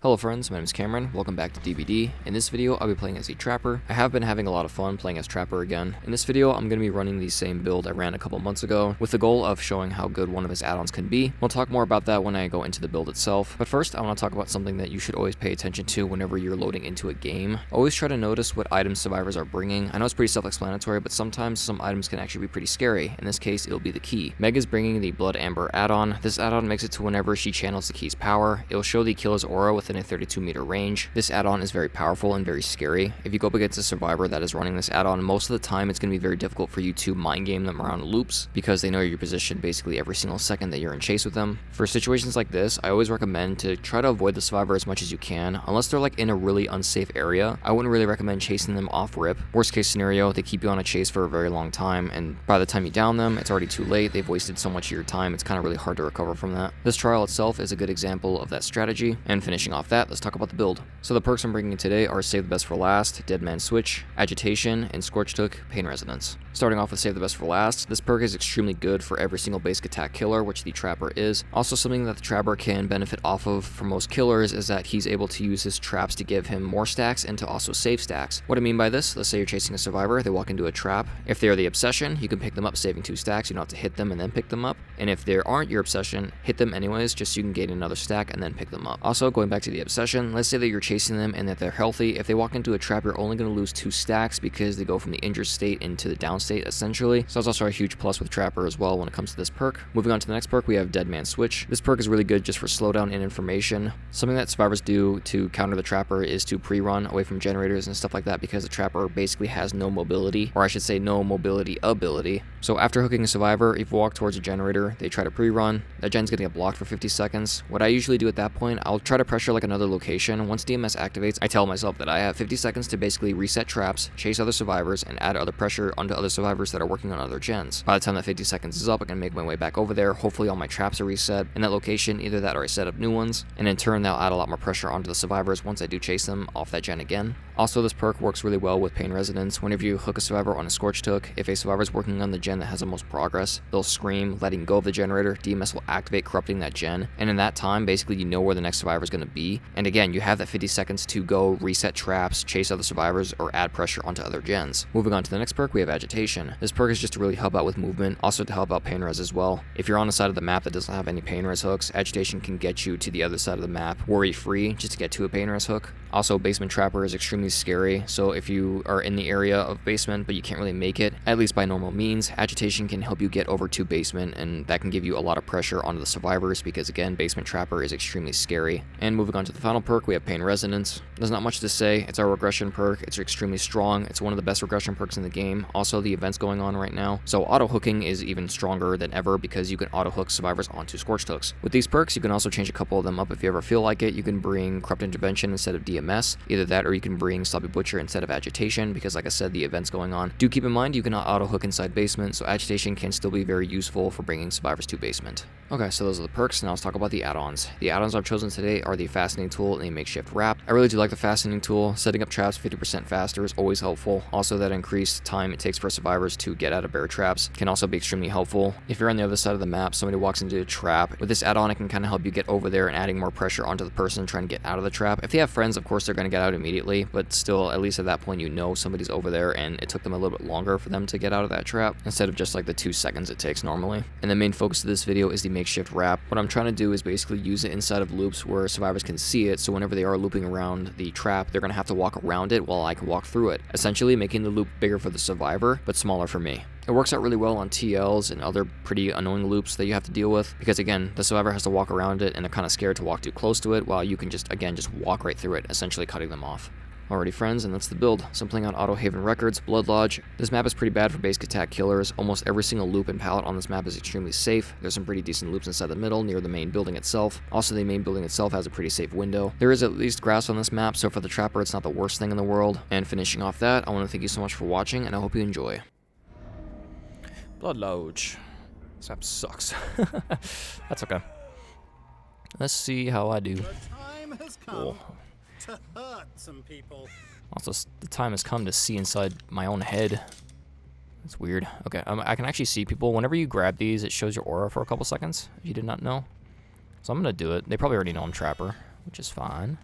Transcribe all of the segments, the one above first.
Hello friends, my name is Cameron, welcome back to DBD. In this video, I'll be playing as a Trapper. I have been having a lot of fun playing as Trapper again. In this video, I'm going to be running the same build I ran a couple months ago, with the goal of showing how good one of his add-ons can be. We'll talk more about that when I go into the build itself, but first I want to talk about something that you should always pay attention to whenever you're loading into a game. Always try to notice what items survivors are bringing. I know it's pretty self-explanatory, but sometimes some items can actually be pretty scary. In this case, it'll be the key. Meg is bringing the Blood Amber add-on. This add-on makes it to whenever she channels the key's power, it'll show the killer's aura within a 32-meter range. This add-on is very powerful and very scary. If you go up against a survivor that is running this add-on, most of the time it's going to be very difficult for you to mind game them around loops because they know your position basically every single second that you're in chase with them. For situations like this, I always recommend to try to avoid the survivor as much as you can. Unless they're like in a really unsafe area, I wouldn't really recommend chasing them off rip. Worst case scenario, they keep you on a chase for a very long time, and by the time you down them, it's already too late. They've wasted so much of your time, it's kind of really hard to recover from that. This trial itself is a good example of that strategy, and finishing off that, let's talk about the build. So the perks I'm bringing today are Save the Best for Last, Dead Man Switch, Agitation, and Scorched Hook, Pain Resonance. Starting off with Save the Best for Last, this perk is extremely good for every single basic attack killer, which the Trapper is. Also something that the Trapper can benefit off of for most killers is that he's able to use his traps to give him more stacks and to also save stacks. What I mean by this, let's say you're chasing a survivor, they walk into a trap. If they are the Obsession, you can pick them up saving 2 stacks, you don't have to hit them and then pick them up. And if they aren't your Obsession, hit them anyways, just so you can gain another stack and then pick them up. Also, going back to the Obsession, let's say that you're chasing them and that they're healthy. If they walk into a trap, you're only going to lose 2 stacks because they go from the injured state into the down state essentially. So that's also a huge plus with Trapper as well when it comes to this perk. Moving on to the next perk, we have Dead Man Switch. This perk is really good just for slowdown and information. Something that survivors do to counter the Trapper is to pre-run away from generators and stuff like that because the Trapper basically has no mobility, or I should say no mobility ability. So after hooking a survivor, if you walk towards a generator, they try to pre-run, that gen's gonna get blocked for 50 seconds. What I usually do at that point, I'll try to pressure like another location. Once DMS activates, I tell myself that I have 50 seconds to basically reset traps, chase other survivors, and add other pressure onto other survivors that are working on other gens. By the time that 50 seconds is up, I can make my way back over there. Hopefully all my traps are reset in that location, either that or I set up new ones, and in turn that'll add a lot more pressure onto the survivors once I do chase them off that gen again. Also, this perk works really well with Pain Resonance. Whenever you hook a survivor on a Scorched Hook, if a survivor is working on the gen that has the most progress, they'll scream, letting go of the generator, DMS will activate, corrupting that gen, and in that time, basically you know where the next survivor is going to be, and again, you have that 50 seconds to go reset traps, chase other survivors, or add pressure onto other gens. Moving on to the next perk, we have Agitation. This perk is just to really help out with movement, also to help out Pain Res as well. If you're on a side of the map that doesn't have any Pain Res hooks, Agitation can get you to the other side of the map worry-free just to get to a Pain Res hook. Also, Basement Trapper is extremely scary, so if you are in the area of basement but you can't really make it, at least by normal means, Agitation can help you get over to basement, and that can give you a lot of pressure onto the survivors because again, Basement Trapper is extremely scary. And moving on to the final perk, we have Pain Resonance. There's not much to say, it's our regression perk, it's extremely strong, it's one of the best regression perks in the game. Also, the event's going on right now, so auto-hooking is even stronger than ever because you can auto-hook survivors onto Scorched Hooks. With these perks, you can also change a couple of them up if you ever feel like it. You can bring Corrupt Intervention instead of DMS, either that or you can bring Sloppy Butcher instead of Agitation because like I said, the event's going on. Do keep in mind you cannot auto-hook inside basement, so Agitation can still be very useful for bringing survivors to basement. Okay, so those are the perks, now let's talk about the add-ons. The add-ons I've chosen today are the Fastening Tool and the Makeshift Wrap. I really do like the Fastening Tool. Setting up traps 50% faster is always helpful. Also, that increased time it takes for survivors to get out of bear traps can also be extremely helpful. If you're on the other side of the map, somebody walks into a trap, with this add-on it can kind of help you get over there and adding more pressure onto the person trying to get out of the trap. If they have friends, of course they're going to get out immediately, but still, at least at that point you know somebody's over there and it took them a little bit longer for them to get out of that trap instead of just like the 2 seconds it takes normally. And the main focus of this video is the Makeshift Wrap. What I'm trying to do is basically use it inside of loops where survivors can see it, so whenever they are looping around the trap, they're going to have to walk around it while I can walk through it, essentially making the loop bigger for the survivor, but smaller for me. It works out really well on TLs and other pretty annoying loops that you have to deal with because again, the survivor has to walk around it and they're kind of scared to walk too close to it while you can just walk right through it, essentially cutting them off. Alrighty friends, and that's the build. So I'm playing on Auto Haven Records, Blood Lodge. This map is pretty bad for basic attack killers. Almost every single loop and pallet on this map is extremely safe. There's some pretty decent loops inside the middle, near the main building itself. Also, the main building itself has a pretty safe window. There is at least grass on this map, so for the Trapper, it's not the worst thing in the world. And finishing off that, I want to thank you so much for watching, and I hope you enjoy. Blood Lodge. This map sucks. That's okay. Let's see how I do. The time has come to hurt some people. Also, the time has come to see inside my own head. It's weird. Okay, I can actually see people. Whenever you grab these, it shows your aura for a couple seconds, if you did not know. So I'm going to do it. They probably already know I'm Trapper, which is fine.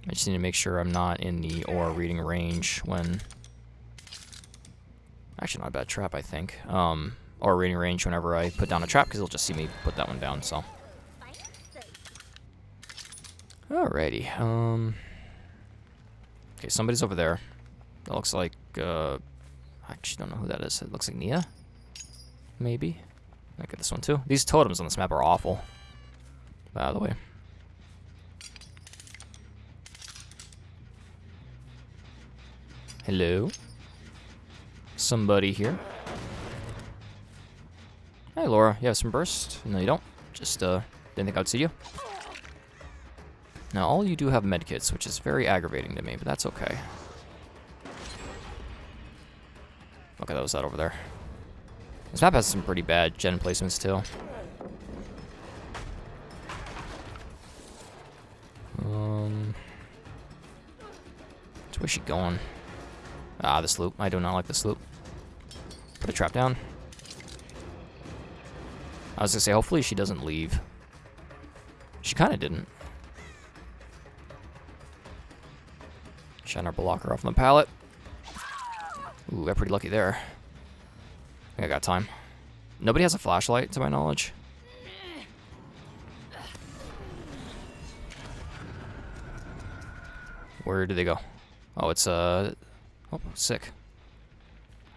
I just need to make sure I'm not in the aura reading range when... Actually, not a bad trap, I think. Aura reading range whenever I put down a trap, because he'll just see me put that one down, so... Alrighty, okay, somebody's over there. That looks like, I actually don't know who that is. It looks like Nia? Maybe? I get this one too. These totems on this map are awful. By the way. Hello? Somebody here? Hey, Laura. You have some burst? No, you don't. Just, didn't think I'd see you. Now, all you do have medkits, which is very aggravating to me, but that's okay. Okay, that was that over there. This map has some pretty bad gen placements, too. Which way is she going? Ah, this loop. I do not like this loop. Put a trap down. I was gonna say, hopefully she doesn't leave. She kind of didn't. Shine our blocker off on the pallet. Ooh, got pretty lucky there. I think I got time. Nobody has a flashlight, to my knowledge. Where did they go? Oh, it's, oh, sick.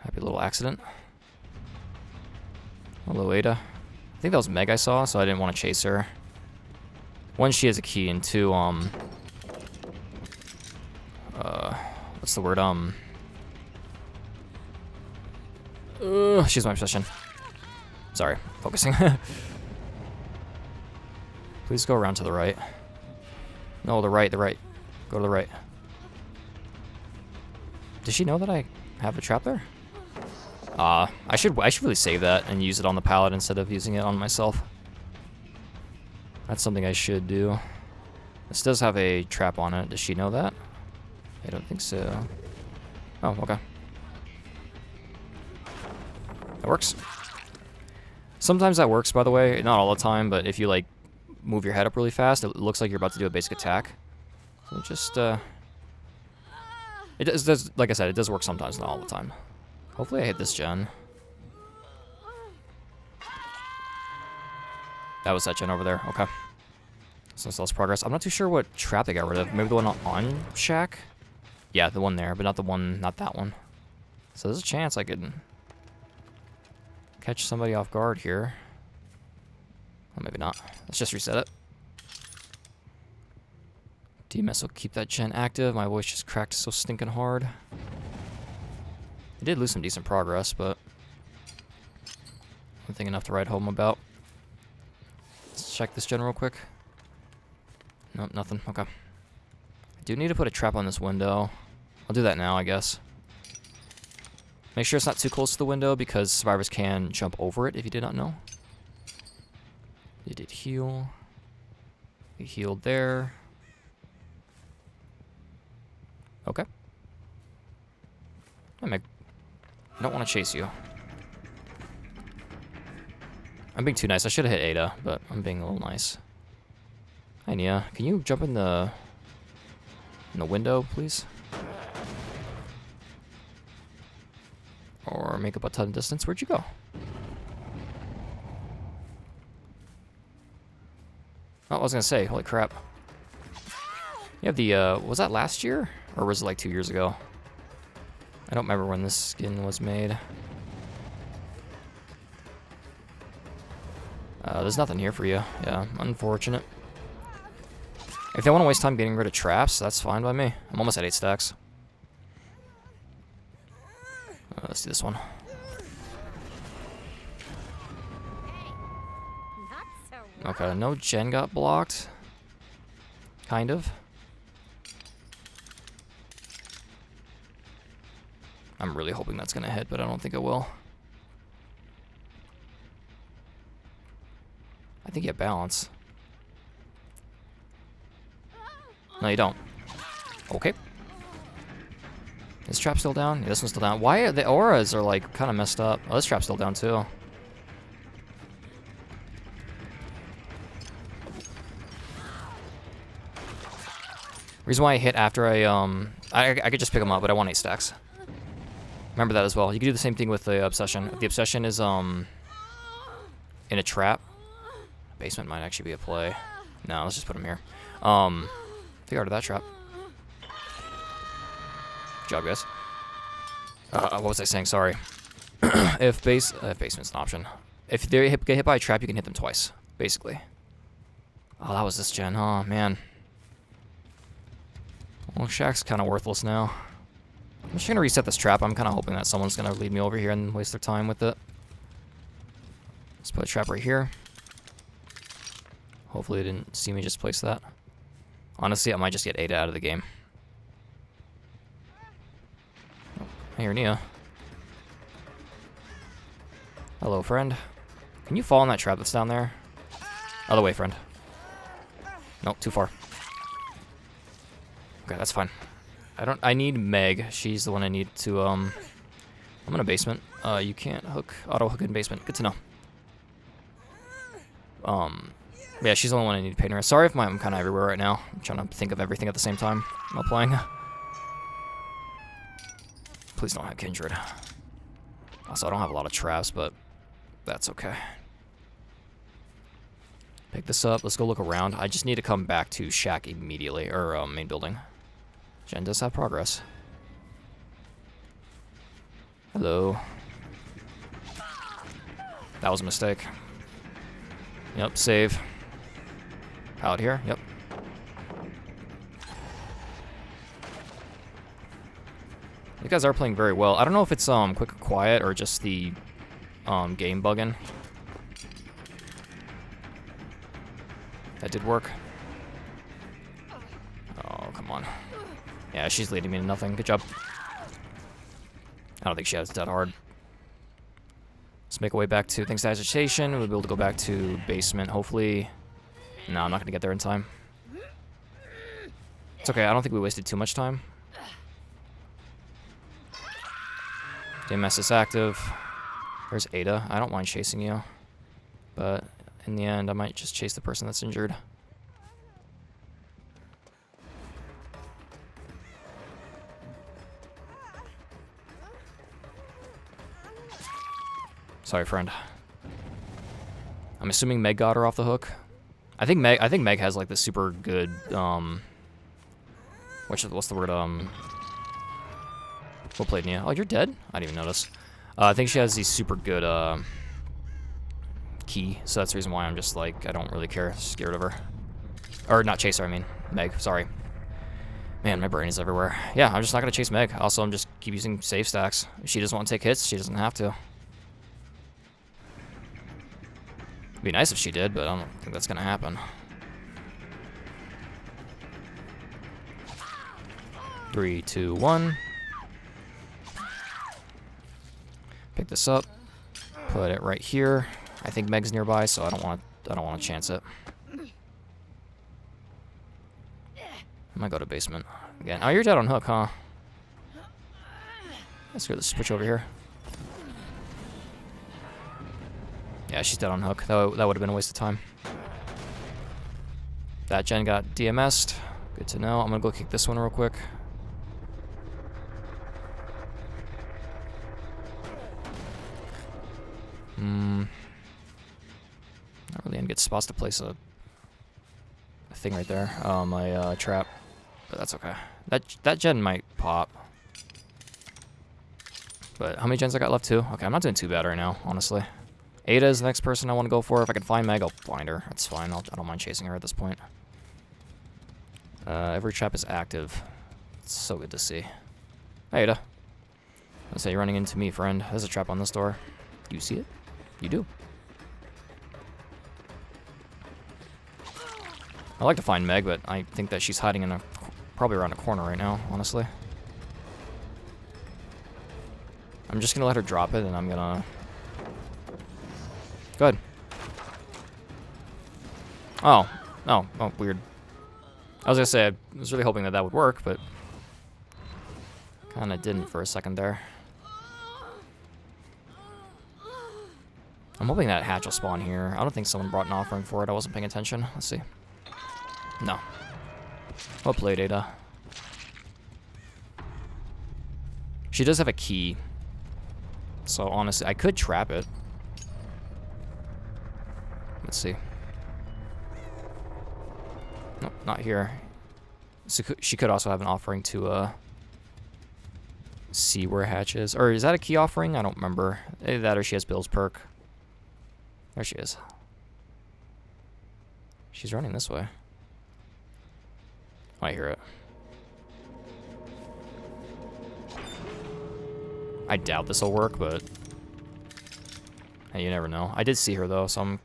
Happy little accident. Hello, Ada. I think that was Meg I saw, so I didn't want to chase her. One, she has a key, and two, what's the word, she's my obsession. Sorry, focusing. Please go around to the right. No, the right, the right. Go to the right. Does she know that I have a trap there? I should really save that and use it on the pallet instead of using it on myself. That's something I should do. This does have a trap on it. Does she know that? I don't think so. Oh, okay. That works. Sometimes that works, by the way. Not all the time, but if you, like, move your head up really fast, it looks like you're about to do a basic attack. So just, it does, like I said, it does work sometimes, not all the time. Hopefully I hit this gen. That was that gen over there. Okay. So it's less progress. I'm not too sure what trap they got rid of. Maybe the one on Shack? Yeah, the one there, but not the one, not that one. So there's a chance I could catch somebody off guard here. Well, maybe not. Let's just reset it. DMS will keep that gen active. My voice just cracked so stinking hard. I did lose some decent progress, but nothing enough to write home about. Let's check this gen real quick. Nope, nothing. Okay. I do need to put a trap on this window. I'll do that now, I guess. Make sure it's not too close to the window because survivors can jump over it if you did not know. They did heal. They healed there. Okay. I don't want to chase you. I'm being too nice. I should have hit Ada, but I'm being a little nice. Hi, Nia. Can you jump in the window, please? Or make up a ton of distance. Where'd you go? Oh, I was gonna say, holy crap. You have the, was that last year? Or was it like 2 years ago? I don't remember when this skin was made. There's nothing here for you. Yeah, unfortunate. If they want to waste time getting rid of traps, that's fine by me. I'm almost at 8 stacks. Let's do this one. Okay, no gen got blocked. Kind of. I'm really hoping that's gonna hit, but I don't think it will. I think you have balance. No, you don't. Okay. Is trap still down? Yeah, this one's still down. Why are the auras are like kind of messed up? Oh, this trap's still down too. Reason why I hit after I could just pick them up, but I want 8 stacks. Remember that as well. You can do the same thing with the obsession. If the obsession is in a trap, basement might actually be a play. No, let's just put him here. Take out of that trap. Good job, guys. What was I saying? Sorry. If basement's an option. If they get hit by a trap, you can hit them twice, basically. Oh, that was this gen. Oh, man. Well, Shaq's kind of worthless now. I'm just going to reset this trap. I'm kind of hoping that someone's going to lead me over here and waste their time with it. Let's put a trap right here. Hopefully they didn't see me just place that. Honestly, I might just get Ada out of the game. Oh, hey, Nia. Hello, friend. Can you fall in that trap that's down there? Other way, friend. Nope, too far. Okay, that's fine. I need Meg. She's the one I need to, I'm in a basement. You can't auto hook in basement. Good to know. Yeah, she's the only one I need to paint her. Sorry if I'm kind of everywhere right now. I'm trying to think of everything at the same time while playing. Please don't have Kindred. Also, I don't have a lot of traps, but that's okay. Pick this up. Let's go look around. I just need to come back to Shack immediately, or main building. Jen does have progress. Hello. That was a mistake. Yep, save. Out here, yep. You guys are playing very well. I don't know if it's quick or quiet or just the game bugging. That did work. Oh, come on. Yeah, she's leading me to nothing. Good job. I don't think she has that hard. Let's make our way back to Things to Agitation. We'll be able to go back to basement, hopefully. No, I'm not going to get there in time. It's okay. I don't think we wasted too much time. DMS is active. There's Ada. I don't mind chasing you. But in the end, I might just chase the person that's injured. Sorry, friend. I'm assuming Meg got her off the hook. I think Meg has like the super good what's the word what played Nia? Oh, you're dead? I didn't even notice. I think she has the super good key, so that's the reason why I'm just like I don't really care, scared of her. Or not chase her, I mean Meg, sorry. Man, my brain is everywhere. Yeah, I'm just not gonna chase Meg. Also, I'm just keep using save stacks. If she doesn't want to take hits, she doesn't have to. It'd be nice if she did, but I don't think that's gonna happen. 3, 2, 1. Pick this up. Put it right here. I think Meg's nearby, so I don't want to chance it. I might go to basement again. Oh, you're dead on hook, huh? Let's go to switch over here. Yeah, she's dead on hook. That would have been a waste of time. That gen got DMS'd. Good to know. I'm gonna go kick this one real quick. Not really in good spots to place a thing right there. My trap, but that's okay. That gen might pop. But how many gens I got left too? Okay, I'm not doing too bad right now, honestly. Ada is the next person I want to go for. If I can find Meg, I'll find her. That's fine. I don't mind chasing her at this point. Every trap is active. It's so good to see. Hey, Ada. Let's say you're running into me, friend. There's a trap on this door. Do you see it? You do. I'd like to find Meg, but I think that she's hiding in probably around a corner right now, honestly. I'm just going to let her drop it, and I'm going to... Good. Oh, weird. I was gonna say, I was really hoping that would work, but kinda didn't for a second there. I'm hoping that hatch will spawn here. I don't think someone brought an offering for it. I wasn't paying attention. Let's see. No. Well played, Ada. She does have a key. So honestly, I could trap it. Let's see. Nope, not here. So she could also have an offering to see where hatch is. Or is that a key offering? I don't remember. Either that or she has Bill's perk. There she is. She's running this way. I hear it. I doubt this will work, but hey, you never know. I did see her though, so I'm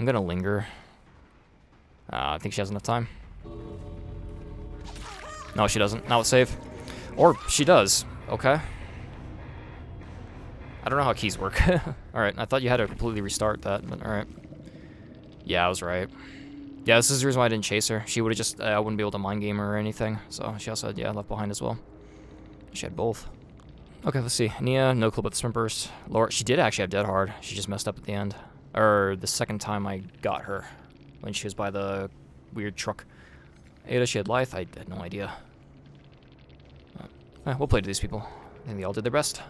gonna linger. I think she has enough time. No, she doesn't. Now it's safe. Or she does. Okay. I don't know how keys work. Alright, I thought you had to completely restart that, but alright. Yeah, I was right. Yeah, this is the reason why I didn't chase her. She would have just, I wouldn't be able to mind game her or anything. So she also had, yeah, left behind as well. She had both. Okay, let's see. Nia, no clue about the sprint burst. Laura, she did actually have dead hard. She just messed up at the end. Or the second time I got her. When she was by the weird truck. Ada, she had life. I had no idea. We'll play to these people. I think they all did their best.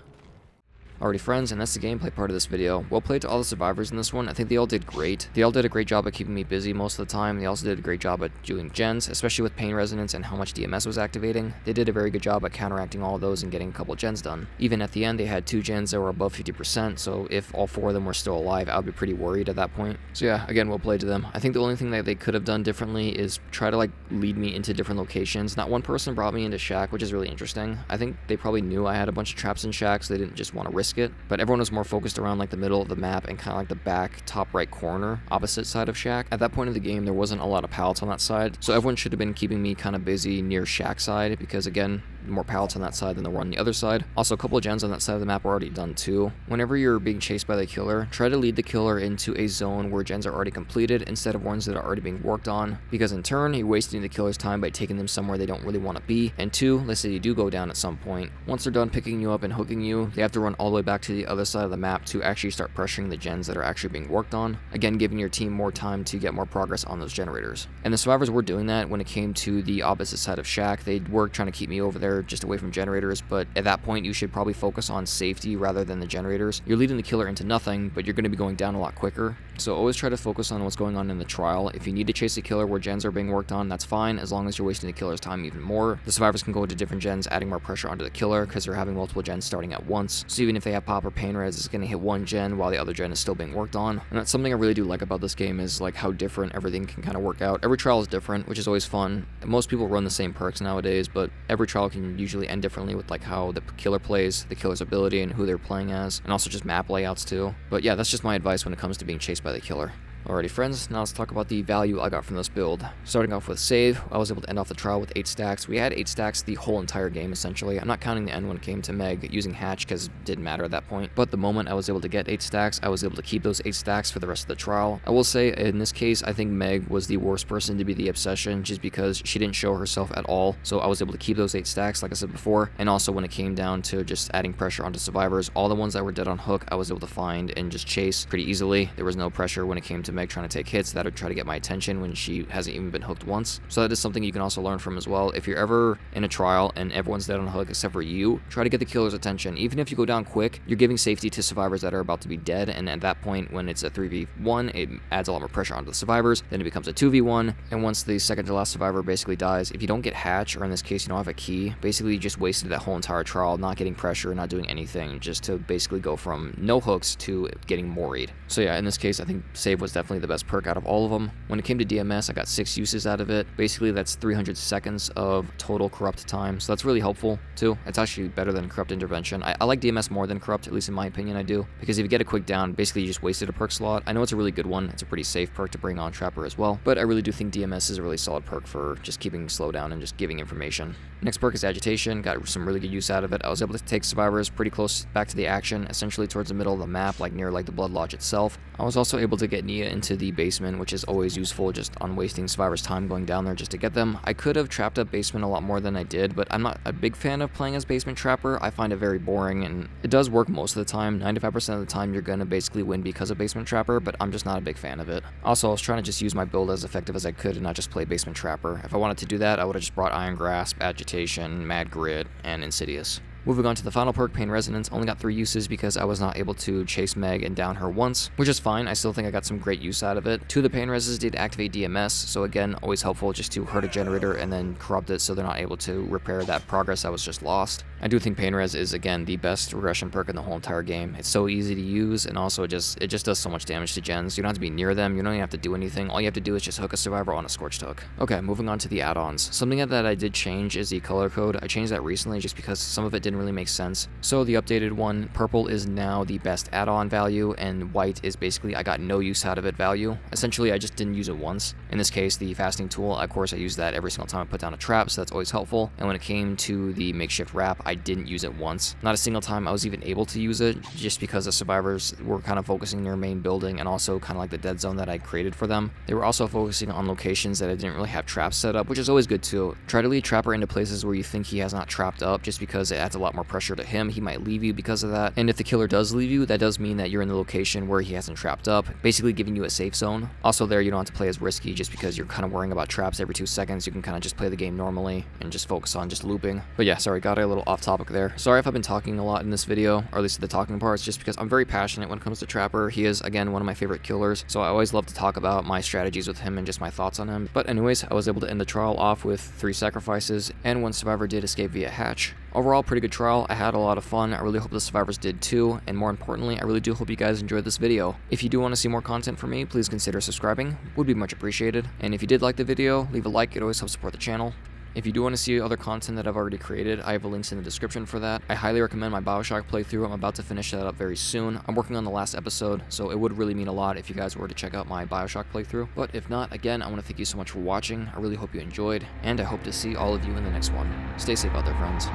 Alrighty friends, and that's the gameplay part of this video. Well played to all the survivors in this one. I think they all did great. They all did a great job at keeping me busy most of the time. They also did a great job at doing gens, especially with pain resonance and how much DMS was activating. They did a very good job at counteracting all of those and getting a couple gens done. Even at the end, they had 2 gens that were above 50%, so if all 4 of them were still alive, I would be pretty worried at that point. So yeah, again, well played to them. I think the only thing that they could have done differently is try to lead me into different locations. Not one person brought me into shack, which is really interesting. I think they probably knew I had a bunch of traps in shack, so they didn't just want to risk it. But everyone was more focused around the middle of the map and kind of the back top right corner opposite side of shack. At that point of the game, there wasn't a lot of pallets on that side, so everyone should have been keeping me kind of busy near shack side because again, more pallets on that side than there were on the other side. Also, a couple of gens on that side of the map were already done too. Whenever you're being chased by the killer, try to lead the killer into a zone where gens are already completed instead of ones that are already being worked on, because in turn, you're wasting the killer's time by taking them somewhere they don't really want to be. And 2, let's say you do go down at some point. Once they're done picking you up and hooking you, they have to run all the way back to the other side of the map to actually start pressuring the gens that are actually being worked on. Again, giving your team more time to get more progress on those generators. And the survivors were doing that when it came to the opposite side of shack. They were trying to keep me over there just away from generators, but at that point you should probably focus on safety rather than the generators. You're leading the killer into nothing, but you're going to be going down a lot quicker. So always try to focus on what's going on in the trial. If you need to chase a killer where gens are being worked on, that's fine, as long as you're wasting the killer's time even more. The survivors can go into different gens, adding more pressure onto the killer because they're having multiple gens starting at once. So even if they have pop or pain res, it's going to hit one gen while the other gen is still being worked on. And that's something I really do like about this game, is how different everything can kind of work out. Every trial is different, which is always fun. Most people run the same perks nowadays, but every trial can usually end differently with how the killer plays, the killer's ability, and who they're playing as, and also just map layouts too. But yeah, that's just my advice when it comes to being chased by the killer. Alrighty friends, now let's talk about the value I got from this build. Starting off with save, I was able to end off the trial with 8 stacks. We had 8 stacks the whole entire game essentially. I'm not counting the end when it came to Meg using hatch because it didn't matter at that point. But the moment I was able to get 8 stacks, I was able to keep those 8 stacks for the rest of the trial. I will say in this case, I think Meg was the worst person to be the obsession just because she didn't show herself at all. So I was able to keep those 8 stacks like I said before. And also when it came down to just adding pressure onto survivors, all the ones that were dead on hook, I was able to find and just chase pretty easily. There was no pressure when it came to Meg trying to take hits that would try to get my attention when she hasn't even been hooked once. So that is something you can also learn from as well. If you're ever in a trial and everyone's dead on hook except for you, try to get the killer's attention. Even if you go down quick, you're giving safety to survivors that are about to be dead, and at that point when it's a 3v1, it adds a lot more pressure onto the survivors. Then it becomes a 2v1, and once the second to last survivor basically dies, if you don't get hatch, or in this case you don't have a key, basically you just wasted that whole entire trial not getting pressure, not doing anything, just to basically go from no hooks to getting moried. So yeah, in this case I think save was definitely the best perk out of all of them. When it came to DMS, I got 6 uses out of it. Basically, that's 300 seconds of total corrupt time, so that's really helpful too. It's actually better than corrupt intervention. I like DMS more than corrupt, at least in my opinion I do, because if you get a quick down, basically you just wasted a perk slot. I know it's a really good one. It's a pretty safe perk to bring on Trapper as well, but I really do think DMS is a really solid perk for just keeping slowdown and just giving information. Next perk is Agitation. Got some really good use out of it. I was able to take survivors pretty close back to the action, essentially towards the middle of the map, near the Blood Lodge itself. I was also able to get Nia get into the basement, which is always useful just on wasting survivors' time going down there just to get them. I could have trapped up basement a lot more than I did, but I'm not a big fan of playing as basement trapper. I find it very boring, and it does work most of the time. 95% of the time you're gonna basically win because of basement trapper, but I'm just not a big fan of it. Also, I was trying to just use my build as effective as I could and not just play basement trapper. If I wanted to do that, I would have just brought Iron Grasp, Agitation, Mad Grit, and Insidious. Moving on to the final perk, Pain Resonance, only got 3 uses because I was not able to chase Meg and down her once, which is fine. I still think I got some great use out of it. 2 of the Pain Reses did activate DMS, so again, always helpful just to hurt a generator and then corrupt it so they're not able to repair that progress that was just lost. I do think Pain Res is, again, the best regression perk in the whole entire game. It's so easy to use, and also it just does so much damage to gens. You don't have to be near them, you don't even have to do anything. All you have to do is just hook a survivor on a Scorched Hook. Okay, moving on to the add-ons. Something that I did change is the color code. I changed that recently just because some of it didn't really make sense. So the updated one, purple is now the best add-on value, and white is basically I got no use out of it value. Essentially, I just didn't use it once. In this case, the fasting tool, of course, I use that every single time I put down a trap, so that's always helpful. And when it came to the makeshift wrap, I didn't use it once. Not a single time I was even able to use it, just because the survivors were kind of focusing their main building and also kind of like the dead zone that I created for them. They were also focusing on locations that I didn't really have traps set up, which is always good too. Try to lead trapper into places where you think he has not trapped up, just because it adds a lot more pressure to him. He might leave you because of that, and if the killer does leave you, that does mean that you're in the location where he hasn't trapped up, basically giving you a safe zone. Also there, you don't have to play as risky just because you're kind of worrying about traps every 2 seconds. You can kind of just play the game normally and just focus on just looping. But yeah, sorry, got a little off topic there. Sorry if I've been talking a lot in this video, or at least the talking parts, just because I'm very passionate when it comes to Trapper. He is, again, one of my favorite killers, so I always love to talk about my strategies with him and just my thoughts on him. But anyways, I was able to end the trial off with 3 sacrifices, and 1 survivor did escape via hatch. Overall, pretty good trial. I had a lot of fun. I really hope the survivors did too, and more importantly, I really do hope you guys enjoyed this video. If you do want to see more content from me, please consider subscribing. Would be much appreciated. And if you did like the video, leave a like. It always helps support the channel. If you do want to see other content that I've already created, I have links in the description for that. I highly recommend my BioShock playthrough. I'm about to finish that up very soon. I'm working on the last episode, so it would really mean a lot if you guys were to check out my BioShock playthrough. But if not, again, I want to thank you so much for watching. I really hope you enjoyed, and I hope to see all of you in the next one. Stay safe out there, friends.